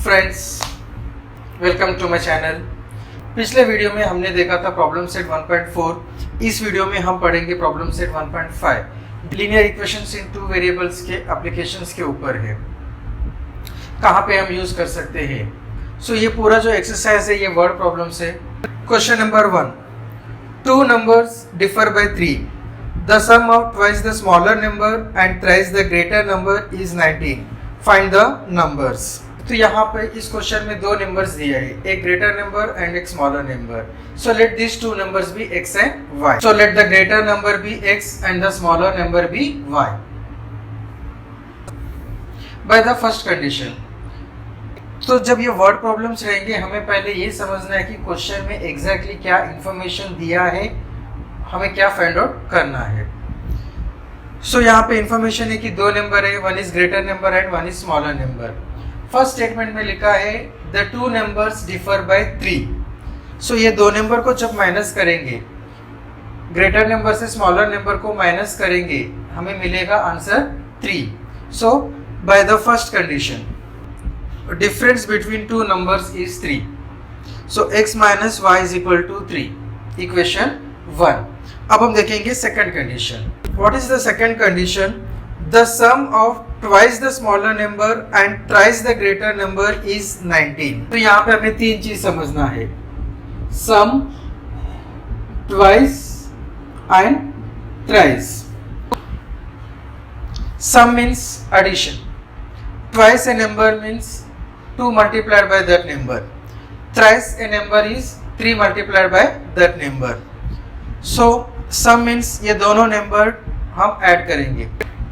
Friends, welcome to my channel. पिछले video में हमने देखा था प्रॉब्लम सेट 1.4। इस वीडियो में हम पढ़ेंगे प्रॉब्लम सेट 1.5। लीनियर इक्वेशंस इन टू वेरिएबल्स के एप्लीकेशंस के ऊपर है, कहाँ पे हम यूज कर सकते हैं। सो ये पूरा जो एक्सरसाइज है ये वर्ड प्रॉब्लम्स है। Question number 1, two numbers differ by 3। The sum of twice the smaller number and thrice the greater number is 19। Find the numbers. तो यहाँ पे इस क्वेश्चन में दो नंबर्स दिया है, एक ग्रेटर नंबर एंड एक smaller number. So let this two numbers be x and y। So let the greater number be x and the smaller number be y। By the first condition, तो जब ये word problems रहेंगे हमें पहले ये समझना है कि क्वेश्चन में एग्जैक्टली क्या इंफॉर्मेशन दिया है, हमें क्या फाइंड आउट करना है। सो यहाँ पे इंफॉर्मेशन है कि दो नंबर है, one is greater number and one is smaller number. First statement में लिखा है the two numbers differ by 3। So ये दो नंबर को जब माइनस करेंगे, ग्रेटर नंबर से स्मॉलर नंबर को माइनस करेंगे, हमें मिलेगा answer 3। So by the first condition difference between two numbers is 3। So x minus y is equal to 3, equation 1। अब हम देखेंगे second condition. What is the second condition? The sum of twice the smaller number and thrice the greater number is 19। तो यहाँ पे हमें तीन चीज समझना है, sum, twice and thrice. Sum means addition, twice a number means 2 multiplied by that number, thrice a number is 3 multiplied by that number. So sum means ये दोनों नंबर हम ऐड करेंगे,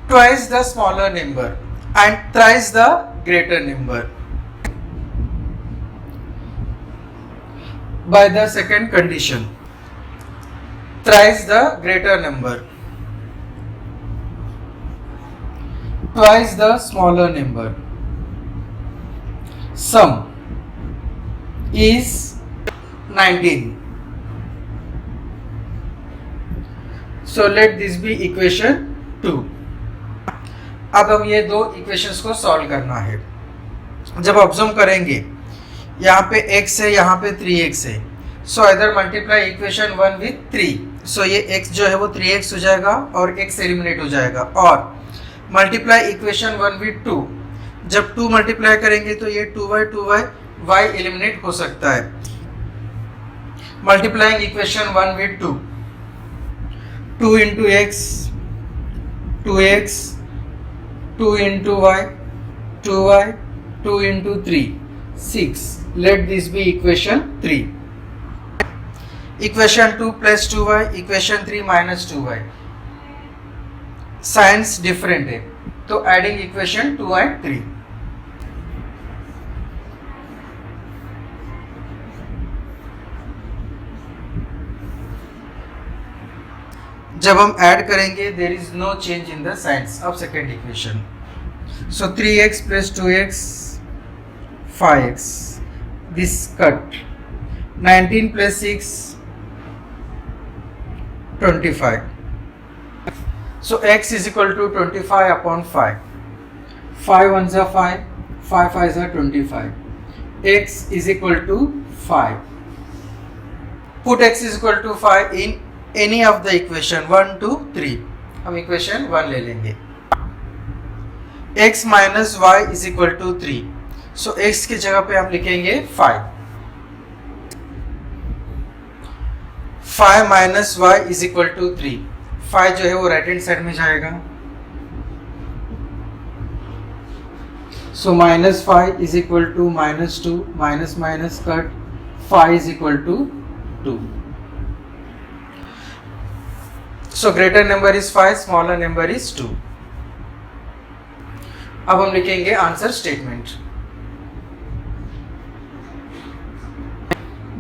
twice the smaller number and thrice the greater number. By the second condition, thrice the greater number, twice the smaller number. Sum is 19. So let this be equation 2. अब हम ये दो equations को solve करना है। जब observe करेंगे यहाँ पे x है, यहाँ पे 3x है। सो इधर मल्टीप्लाई इक्वेशन 1 विथ 3। सो ये x जो है वो 3x हो जाएगा और x एलिमिनेट हो जाएगा। और मल्टीप्लाई इक्वेशन 1 विथ 2, जब 2 मल्टीप्लाई करेंगे तो ये 2y y एलिमिनेट हो सकता है। Multiplying equation 1 with 2, 2 into x 2x, 2 into y 2y, 2 into 3 6। Let this be equation 3। Equation 2 plus 2y, equation 3 minus 2y। Science different है, तो एडिंग इक्वेशन 2 एंड 3। जब हम ऐड करेंगे there is no change in the signs of second equation. So 3x plus 2x 5x, this cut। 19 plus 6 25। So x is equal to 25 upon 5। 5 ones are 5, 5 5s are 25। x is equal to 5। Put x is equal to 5 in any of the equation 1 2 3। हम equation 1 ले लेंगे। x minus y is equal to 3। so x की जगह पे हम लिखेंगे 5। 5 minus y is equal to 3। 5 जो है वो राइट हैंड साइड में जाएगा। so minus 5 is equal to minus 2, minus minus cut, 5 is equal to 2। so greater number is 5, smaller number is 2। अब हम लिखेंगे answer statement.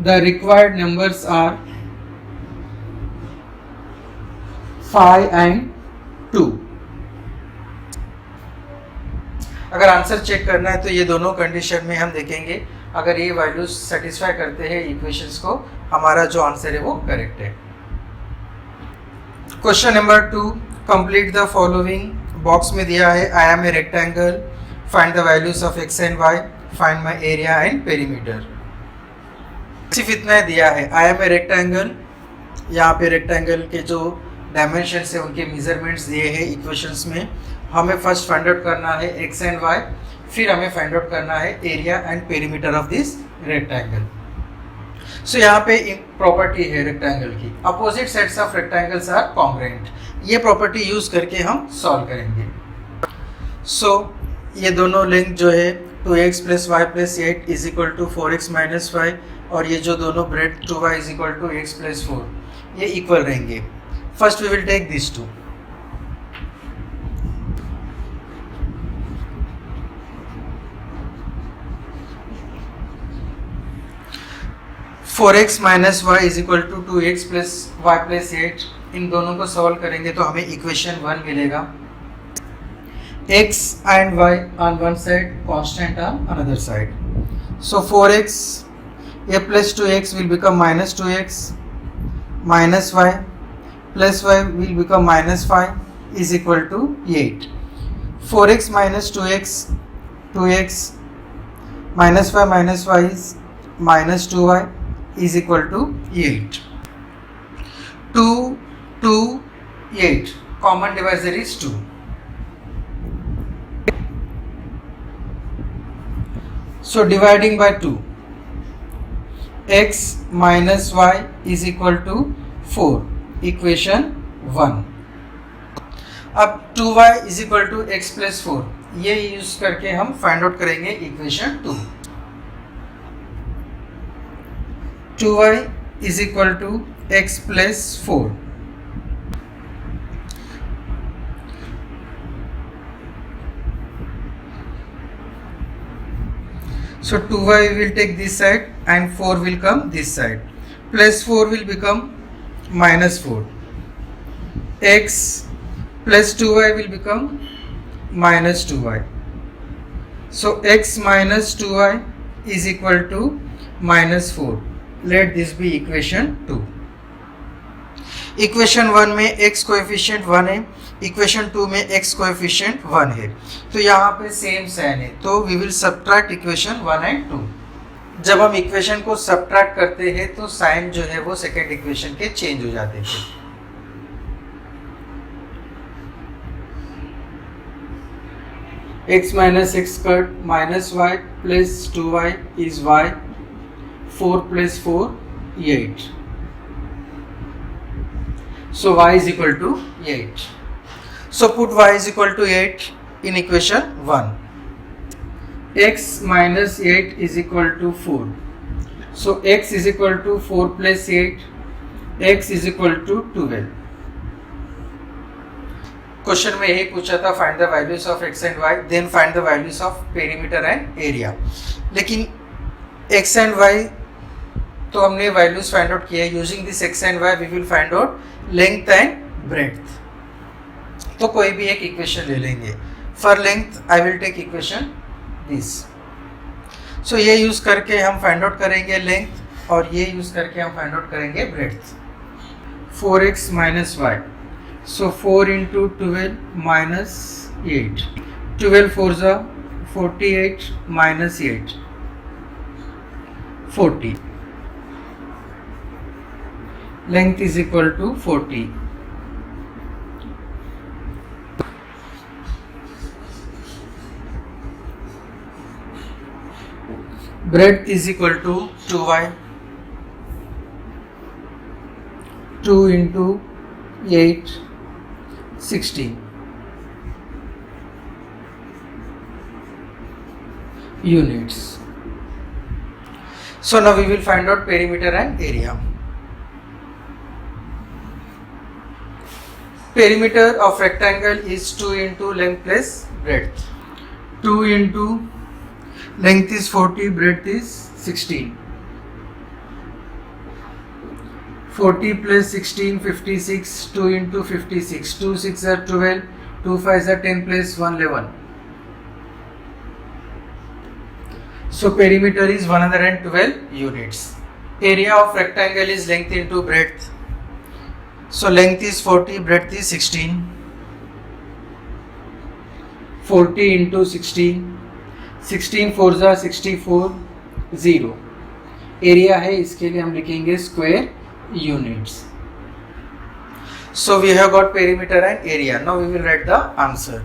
The required numbers are 5 and 2। अगर answer check करना है तो ये दोनों कंडीशन में हम देखेंगे, अगर ये वैल्यूज सेटिस्फाई करते हैं इक्वेशंस को, हमारा जो आंसर है वो करेक्ट है। Question number 2, complete the following. Box में दिया है I am a rectangle, find the values of x and y, find my area and perimeter. सिर्फ इतना ही दिया है, आई एम ए रेक्टेंगल, यहाँ पे रेक्टेंगल के जो डायमेंशंस है उनके मेजरमेंट्स दिए हैं इक्वेशंस में। हमें फर्स्ट फाइंड आउट करना है एक्स एंड वाई, फिर हमें फाइंड आउट करना है area and perimeter of this rectangle. So यहाँ पे एक प्रॉपर्टी है रेक्टेंगल की, opposite sets of rectangles are congruent. ये प्रॉपर्टी यूज करके हम सॉल्व करेंगे। सो ये दोनों लेंथ जो है 2x + y + 8 = 4x - 5, और ये जो दोनों ब्रेड 2y = x + 4, ये इक्वल रहेंगे। First we will take this two. Four x minus y = 2x + y + 8, इन दोनों को सॉल्व करेंगे तो हमें इक्वेशन 1 मिलेगा। x and y on one side, constant on another side. So 4x a plus 2x will become minus 2x, minus y plus y will become minus 5 is equal to 8. 4x minus 2x, 2x minus y is minus 2y is equal to 8. 2, 2, 8. Common divisor is 2. So dividing by 2, x minus y is equal to 4, equation 1. अब 2y is equal to x plus 4, ये use करके हम find out करेंगे equation 2। 2y is equal to x plus 4. So 2y will take this side and 4 will come this side. Plus 4 will become minus 4. X plus 2y will become minus 2y. So x minus 2y is equal to minus 4. Let this be equation 2. Equation 1 में x coefficient 1 है, equation 2 में x coefficient 1 है, तो यहाँ पे same sign है, तो we will subtract equation 1 and 2। जब हम इक्वेशन को सबट्रैक्ट करते हैं तो साइन जो है वो सेकेंड इक्वेशन के चेंज हो जाते हैं। x minus x squared minus y plus 2y is y, 4 plus 4 8. So y is equal to 8. So put y is equal to 8 in equation 1. X minus 8 is equal to 4. So x is equal to 4 plus 8. X is equal to 12. Question में यही पूछा था, find the values of x and y, then find the values of perimeter and area. लेकिन x and y तो हमने values find out किया है। Using this x and y we will find out length and breadth. तो कोई भी एक equation ले लेंगे। For length I will take equation this. So ये यूज करके हम फाइंड आउट करेंगे लेंथ, और ये यूज करके हम फाइंड आउट करेंगे breadth. 4x minus y, so 4 into 12 minus 8. 12 4s are 48 minus 8, 40. Length is equal to 40. Breadth is equal to 2y. 2 into 8, 16 units. So now we will find out perimeter and area. Perimeter of rectangle is 2 into length plus breadth. 2 into length is 40, breadth is 16. 40 plus 16, 56. 2 into 56. 2 6 are 12. 2 5 are 10 plus 1 11. So perimeter is 112 units. Area of rectangle is length into breadth. So length is 40, breadth is 16. 40 into 16. 16 4 जा 64, 0। Area है, इसके लिए हम लिखेंगे square units. So we have got perimeter and area. Now we will write the answer.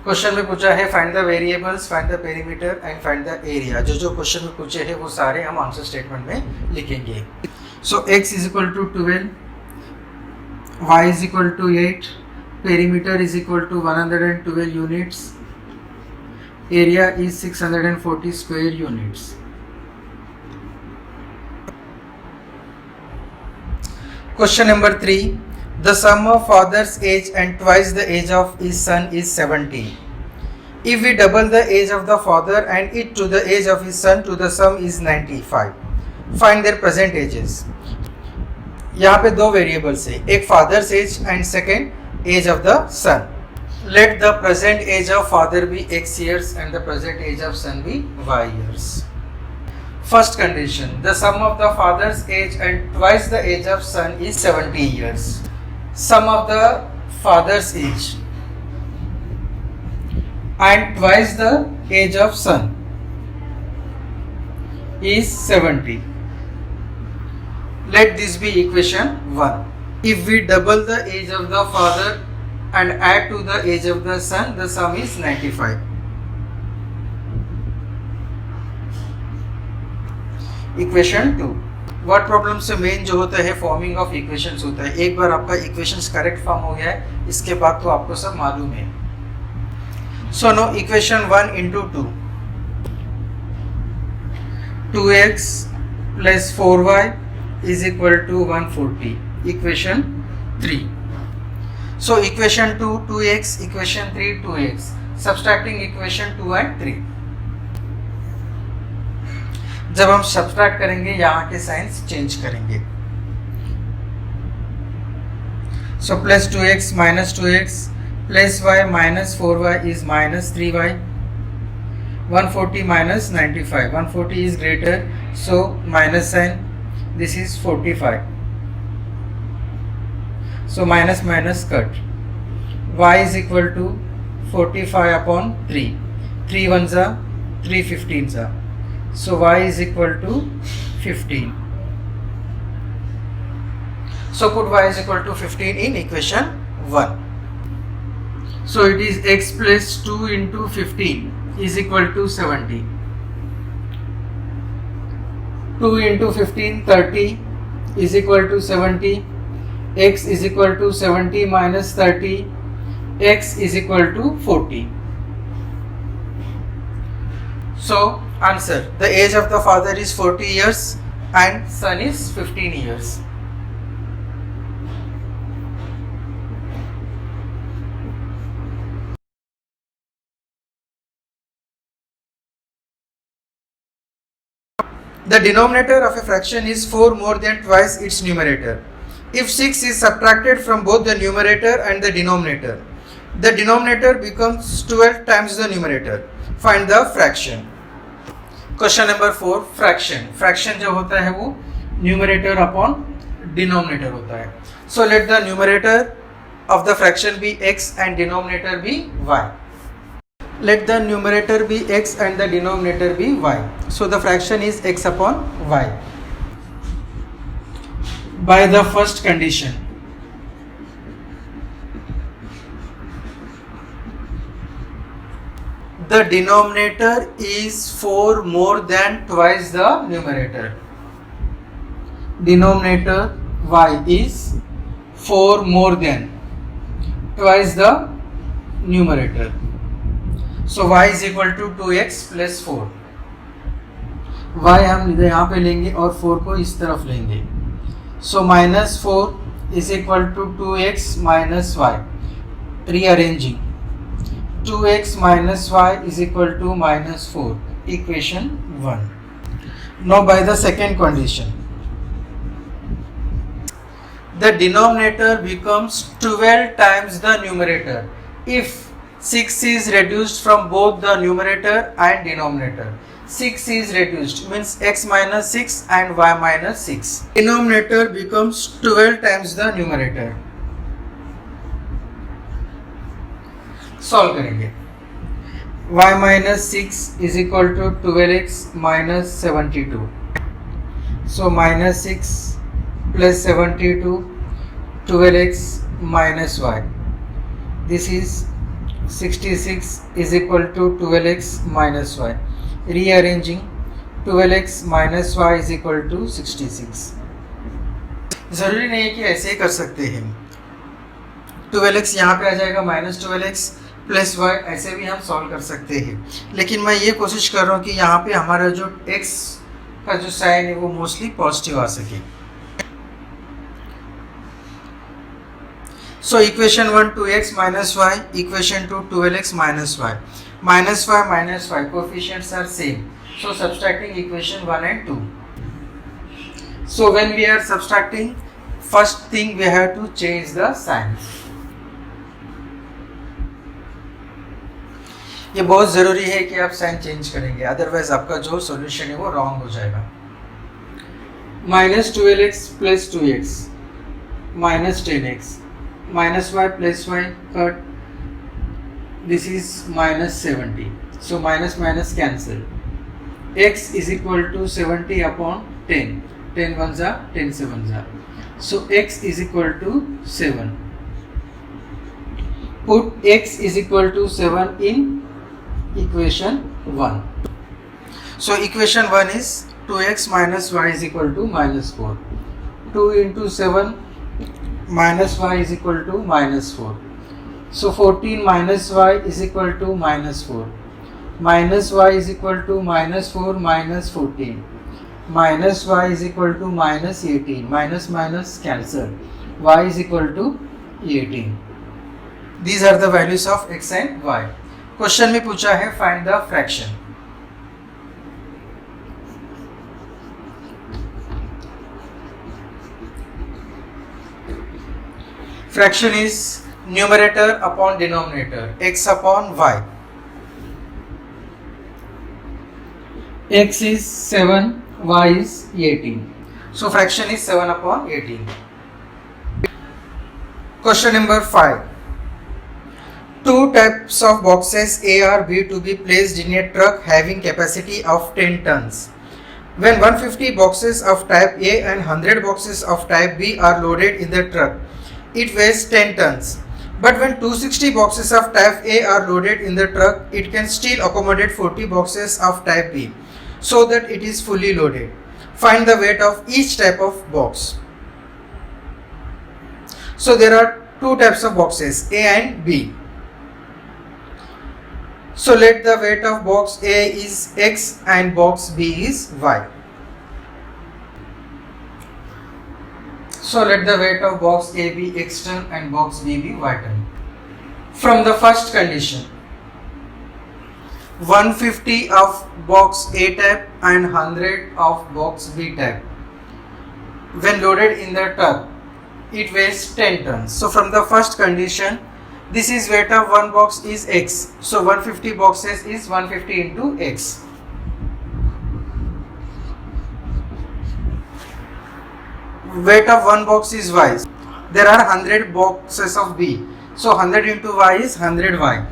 Question में पूछा है find the variables, find the perimeter and find the area. जो क्वेश्चन में पूछे हैं वो सारे हम आंसर स्टेटमेंट में लिखेंगे। So x is equal to 12, y is equal to 8, perimeter is equal to 112 units, area is 640 square units. Question number 3, the sum of father's age and twice the age of his son is 70. If we double the age of the father and it to the age of his son, to the sum is 95. Find their present ages. यहाँ पे दो variables है, एक father's age and second age of the son. Let the present age of father be x years and the present age of son be y years. First condition, the sum of the father's age and twice the age of son is 70 years. Sum of the father's age and twice the age of son is 70. Let this be equation 1. If we double the age of the father and add to the age of the son, the sum is 95. Equation 2. Word problem से main जो होता है forming of equations होता है। एक बार आपका equations correct form हो गया है, इसके बाद तो आपको सब मालूम है। So no equation 1 into 2, 2x plus 4y is equal to 140. Equation 3. So equation 2 2x, equation 3 2x. Subtracting equation 2 and 3. जब हम सब्ट्रैक्ट करेंगे यहाँ के साइंस चेंज करेंगे। So plus 2x minus 2x plus y minus 4y is minus 3y, 140 minus 95, 140 is greater so minus sign, this is 45, so minus minus cut, y is equal to 45 upon 3, 3 1 जा 3 15 जा, so y is equal to 15. So put y is equal to 15 in equation 1. So it is x plus 2 into 15 is equal to 70. 2 into 15 30 is equal to 70. X is equal to 70 minus 30. X is equal to 40. So answer, the age of the father is 40 years and son is 15 years. The denominator of a fraction is 4 more than twice its numerator. If 6 is subtracted from both the numerator and the denominator becomes 12 times the numerator. Find the fraction. Question number 4, fraction. Fraction जो होता है वो numerator upon denominator होता है। So let the numerator of the fraction be x and denominator be y. Let the numerator be x and the denominator be y. So the fraction is x upon y. By the first condition, the denominator is 4 more than twice the numerator. Denominator y is 4 more than twice the numerator. So y is equal to 2x plus 4. y हम इधर यहाँ पे लेंगे और 4 को इस तरफ लेंगे। So minus 4 is equal to 2x minus y. Rearranging. 2x minus y is equal to minus 4. Equation 1. Now by the second condition, the denominator becomes 12 times the numerator if 6 is reduced from both the numerator and denominator. 6 is reduced means x minus 6 and y minus 6. Denominator becomes 12 times the numerator. Solve करेंगे। y minus 6 is equal to 12x minus 72। So minus 6 plus 72 12x minus y. This is 66 is equal to 12x minus y. Rearranging 12x minus y is equal to 66. ज़रूरी नहीं है कि ऐसे ही कर सकते हैं। 12x यहाँ पे आ जाएगा माइनस 12x प्लस y, ऐसे भी हम सॉल्व कर सकते हैं, लेकिन मैं ये कोशिश कर रहा हूँ कि यहाँ पे हमारा जो x का जो साइन है वो मोस्टली पॉजिटिव आ सके। So equation 1 2x minus y, equation 2 12x minus y. Minus y coefficients are same. So subtracting equation 1 and 2. So when we are subtracting, first thing we have to change the signs. ये बहुत ज़रूरी है कि आप sign change करेंगे, otherwise आपका जो solution है वो रॉन्ग हो जाएगा। Minus 12x plus 2x minus 10x minus y plus y cut, this is minus 70, so minus minus cancel, x is equal to 70 upon 10, 10 ones are 10 sevens are, so x is equal to 7. Put x is equal to 7 in equation 1. So equation 1 is 2x minus y is equal to minus 4. 2 into 7 minus y is equal to minus 4. So 14 minus y is equal to minus 4. Minus y is equal to minus 4 minus 14. Minus y is equal to minus 18. Minus minus cancel. Y is equal to 18. These are the values of x and y. Question में पूछा है find the fraction. Fraction is numerator upon denominator, x upon y. X is 7, y is 18. So fraction is 7 upon 18. Question number 5. Two types of boxes A or B to be placed in a truck having capacity of 10 tons. When 150 boxes of type A and 100 boxes of type B are loaded in the truck, it weighs 10 tons. But when 260 boxes of type A are loaded in the truck, it can still accommodate 40 boxes of type B, so that it is fully loaded. Find the weight of each type of box. So there are two types of boxes, A and B. So let the weight of box A is X and box B is Y. So let the weight of box A be X ton and box B be Y ton. From the first condition, 150 of box A type and 100 of box B type, when loaded in the truck, it weighs 10 tons. So from the first condition, this is weight of one box is X. So 150 boxes is 150 into X. Weight of one box is Y. There are 100 boxes of B. So 100 into Y is 100 Y.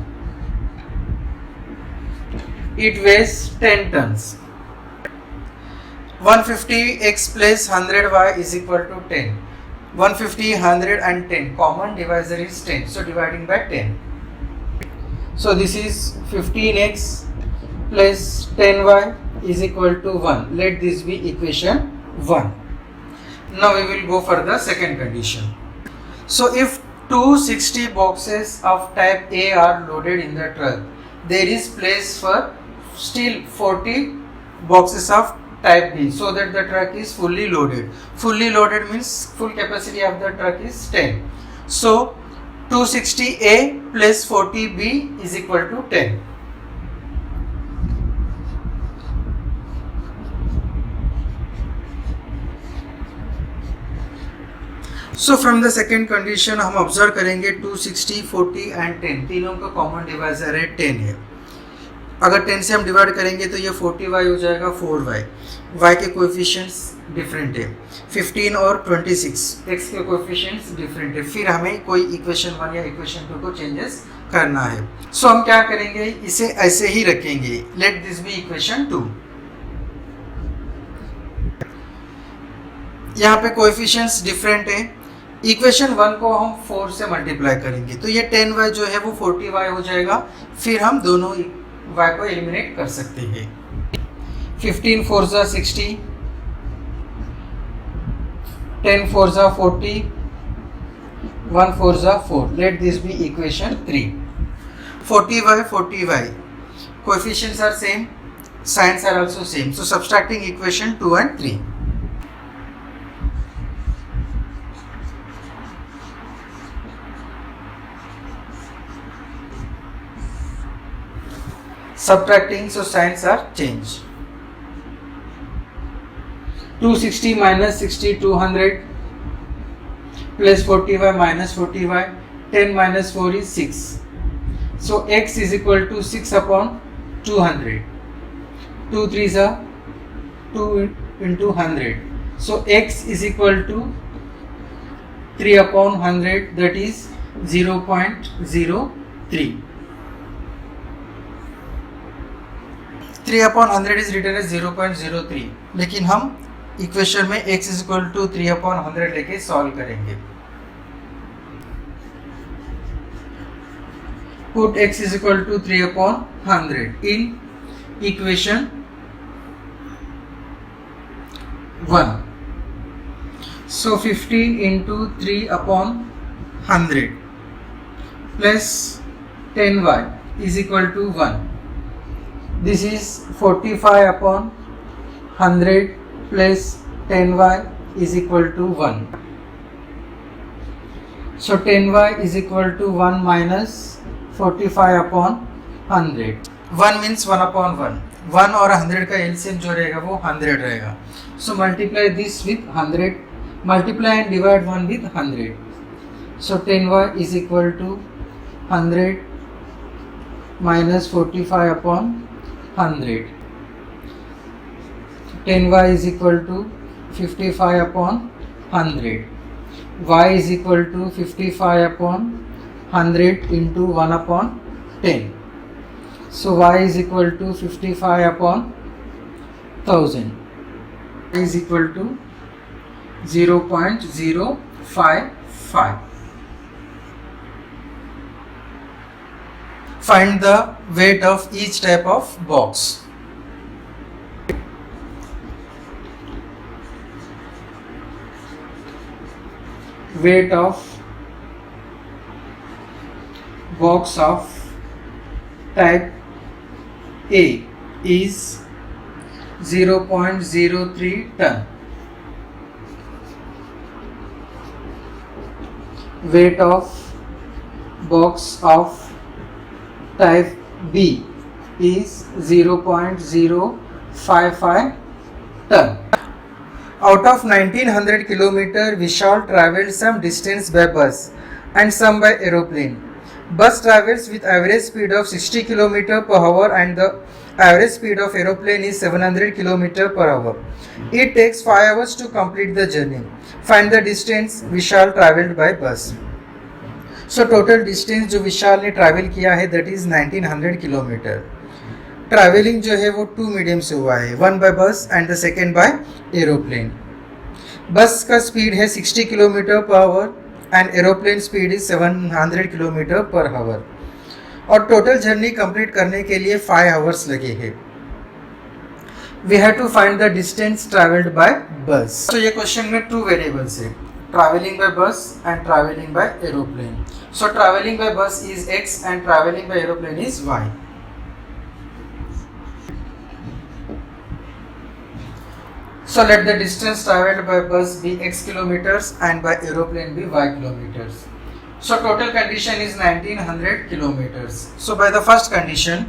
It weighs 10 tons. 150 X plus 100 Y is equal to 10. 150, 100 and 10. Common divisor is 10. So dividing by 10. So this is 15x plus 10y is equal to 1. Let this be equation 1. Now we will go for the second condition. So if 260 boxes of type A are loaded in the truck, there is place for still 40 boxes of type B, so that the truck is fully loaded. Fully loaded means full capacity of the truck is 10. So 260A plus 40B is equal to 10. So from the second condition हम observe करेंगे 260, 40 and 10 तीनों का common divisor है 10 है. अगर 10 से हम divide करेंगे तो ये 40y हो जाएगा 4y. y के कोएफिशिएंट्स डिफरेंट है. 15 और 26 x के कोएफिशिएंट्स डिफरेंट है, फिर हमें कोई इक्वेशन 1 या इक्वेशन 2 को चेंजेस करना है। सो हम क्या करेंगे, इसे ऐसे ही रखेंगे, लेट दिस बी इक्वेशन 2। यहाँ पे कोएफिशिएंट्स डिफरेंट है, इक्वेशन 1 को हम 4 से मल्टीप्लाई करेंगे तो ये 10y जो है वो 40y हो जाएगा, फिर हम दोनों y को एलिमिनेट कर सकते हैं। 15 4 जा 60, 10 4 जा 40, 1 4 जा 4, let this be equation 3। 40y coefficients are same, signs are also same, so subtracting equation 2 and 3. Subtracting, so signs are changed. 260 minus 60 200 plus 40y minus 40y, 10 minus 4 is 6. So x is equal to 6 upon 200. 2 3s are 2 into 100. So x is equal to 3 upon 100, that is 0.03. 3 upon 100 is written as 0.03, लेकिन हम equation में x is equal to 3 upon 100 लेके solve करेंगे। Put x is equal to 3 upon 100 in equation 1. So 15 into 3 upon 100 plus 10y is equal to 1. This is 45 upon 100 plus 10y is equal to 1. So 10y is equal to 1 minus 45 upon 100. 1 means 1 upon 1. 1 और 100 का LCM जो रहेगा वो 100 रहेगा. So multiply this with 100. Multiply and divide 1 with 100. So 10y is equal to 100 minus 45 upon 100. 10y is equal to 55 upon 100. Y is equal to 55 upon 100 into 1 upon 10. So y is equal to 55 upon 1000. Y is equal to 0.055. Find the weight of each type of box. Weight of box of type A is 0.03 ton. Weight of box of type B is 0.055 ton. Out of 1900 km, Vishal travelled some distance by bus and some by aeroplane. Bus travels with average speed of 60 km per hour and the average speed of aeroplane is 700 km per hour. It takes 5 hours to complete the journey. Find the distance Vishal travelled by bus. So total distance जो विशाल ने travel किया है that is 1900 kilometre. Travelling जो है वो 2 medium से हुआ है, 1 by bus and the second by aeroplane. Bus का स्पीड है 60 kilometre per hour and aeroplane speed is 700 kilometre per hour और टोटल जर्नी कंप्लीट करने के लिए 5 आवर्स लगे हैं. We have to find the distance travelled by bus. तो ये क्वेश्चन में 2 वेरिएबल्स है, traveling by bus and traveling by aeroplane. So traveling by bus is x and traveling by aeroplane is y. So let the distance traveled by bus be x kilometers and by aeroplane be y kilometers. So total condition is 1900 kilometers. So by the first condition,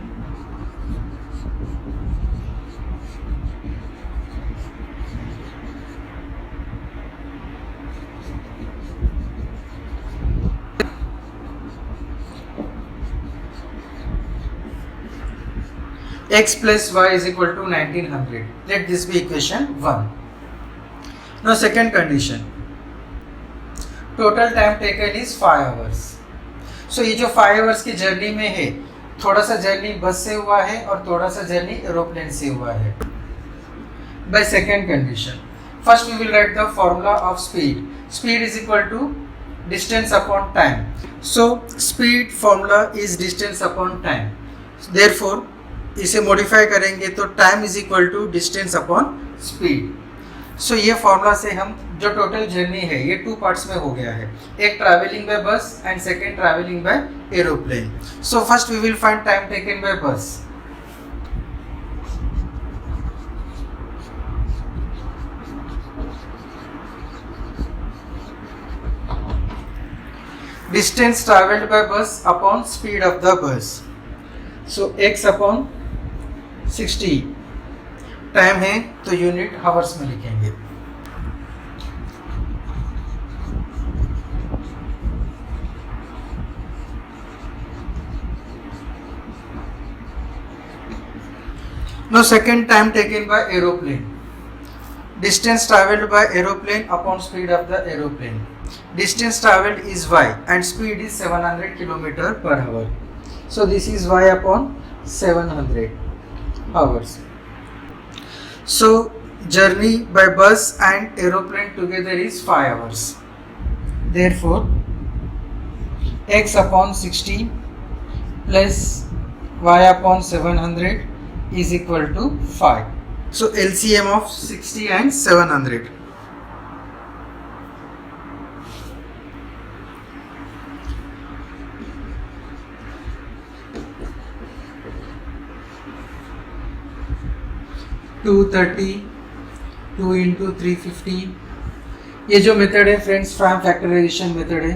x plus y is equal to 1900. Let this be equation 1. Now second condition, total time taken is 5 hours. So ये जो 5 hours की journey में है, थोड़ा सा journey बस से हुआ है और थोड़ा सा जर्नी एरोप्लेन से हुआ है. By second condition, first we will write the formula of speed. Speed is equal to distance upon time. So speed formula is distance upon time. Therefore इसे मॉडिफाई करेंगे तो time is equal to distance upon speed. So ये formula से हम जो total journey है ये 2 parts में हो गया है, एक travelling by bus and second travelling by aeroplane. So first we will find time taken by bus. Distance travelled by bus upon speed of the bus. So x upon 60 time है तो unit hours में लिखेंगे. Now second time taken by aeroplane. Distance travelled by aeroplane upon speed of the aeroplane. Distance travelled is y and speed is 700 km per hour. So this is y upon 700 hours. So journey by bus and aeroplane together is 5 hours. Therefore x upon 60 plus y upon 700 is equal to 5. So LCM of 60 and 700. To 2 into 350. ये जो method है friends prime factorization method है.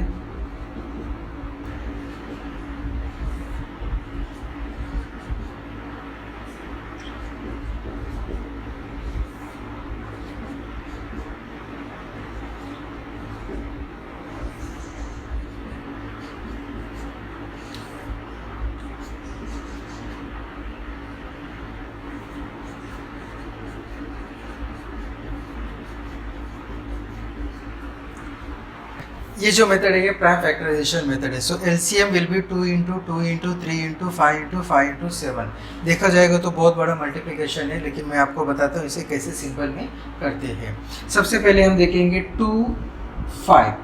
ये जो method है ये prime factorization method है. So LCM will be 2 into 2 into 3 into 5 into 5 into 7. देखा जाएगा तो बहुत बड़ा मल्टीप्लिकेशन है, लेकिन मैं आपको बताता हूँ इसे कैसे सिंपल में करते हैं. सबसे पहले हम देखेंगे 2 5,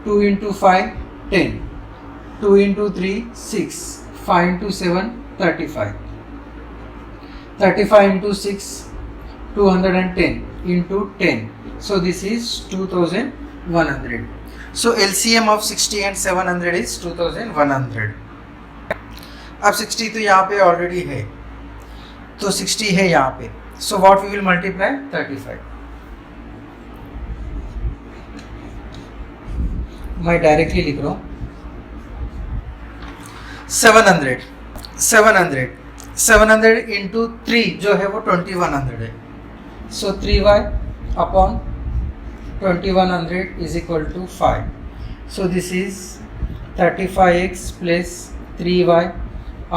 2 into 5 10, 2 into 3 6, 5 into 7 35, 35 into 6 210 into 10. So this is 2100. So LCM of 60 and 700 is 2100. अब 60 तो यहाँ पे ऑलरेडी है, तो 60 है यहाँ पे. So what we will multiply 35. मैं डायरेक्टली लिख रहा हूँ 700 इंटू 3 जो है वो 2100 है. So 3y upon 2100 is equal to 5. So this is 35x plus 3y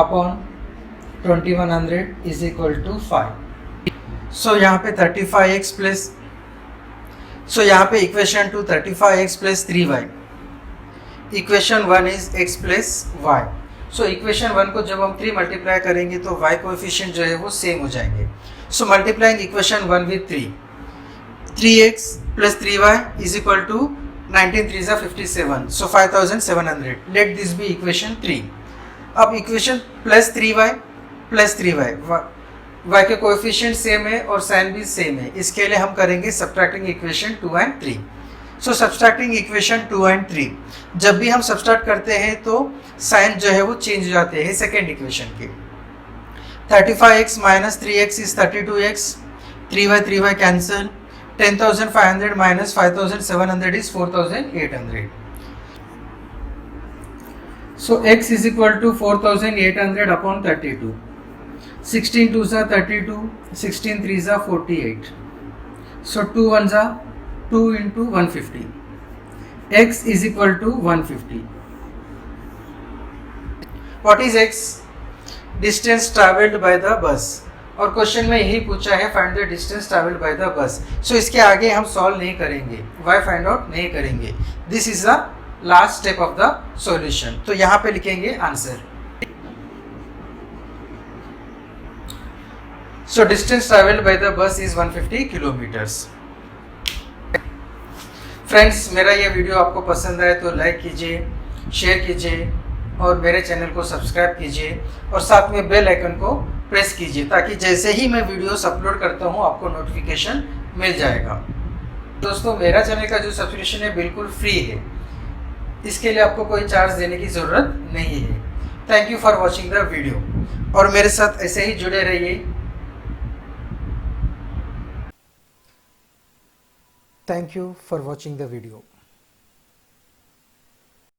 upon 2100 is equal to 5. So यहाँ पे 35x plus, so यहाँ पे equation 2 35x plus 3y. Equation 1 is x plus y. So equation 1 को जब हम 3 multiply करेंगे तो y coefficient जो है वो सेम हो जाएंगे. So multiplying equation 1 with 3, 3x plus 3y is equal to 19 3s are 57. So 5700. Let this be equation 3. अब equation plus 3y plus 3y, y के कोएफिशिएंट सेम है और साइन भी सेम है. इसके लिए हम करेंगे subtracting equation 2 and 3. So subtracting equation 2 and 3, जब भी हम सब्ट्रैक्ट करते हैं तो साइन जो है वो चेंज हो जाते हैं सेकेंड इक्वेशन के. 35x minus 3x is 32x, 3y cancel. 10,500 minus 5,700 is 4,800. So x is equal to 4,800 upon 32. 16 2s are 32, 16 3s are 48. So 2 1s are 2 into 150. X is equal to 150. What is x? Distance travelled by the bus. और question में यही पूछा है find the distance travelled by the bus. So इसके आगे हम solve नहीं करेंगे, वाई फाइंड आउट नहीं करेंगे। This is the last step of the solution. तो यहाँ पे लिखेंगे answer. So distance travelled by the बस इज 150 किलोमीटर्स। फ्रेंड्स, मेरा ये वीडियो आपको पसंद आए तो लाइक कीजिए, शेयर कीजिए और मेरे चैनल को सब्सक्राइब कीजिए और साथ में बेल आइकन को प्रेस कीजिए ताकि जैसे ही मैं वीडियोस अपलोड करता हूँ आपको नोटिफिकेशन मिल जाएगा। दोस्तों, मेरा चैनल का जो सब्सक्रिप्शन है बिल्कुल फ्री है, इसके लिए आपको कोई चार्ज देने की ज़रूरत नहीं है। Thank you for watching the video और मेरे साथ ऐसे ही जुड़े रहिए। Thank you for watching the video.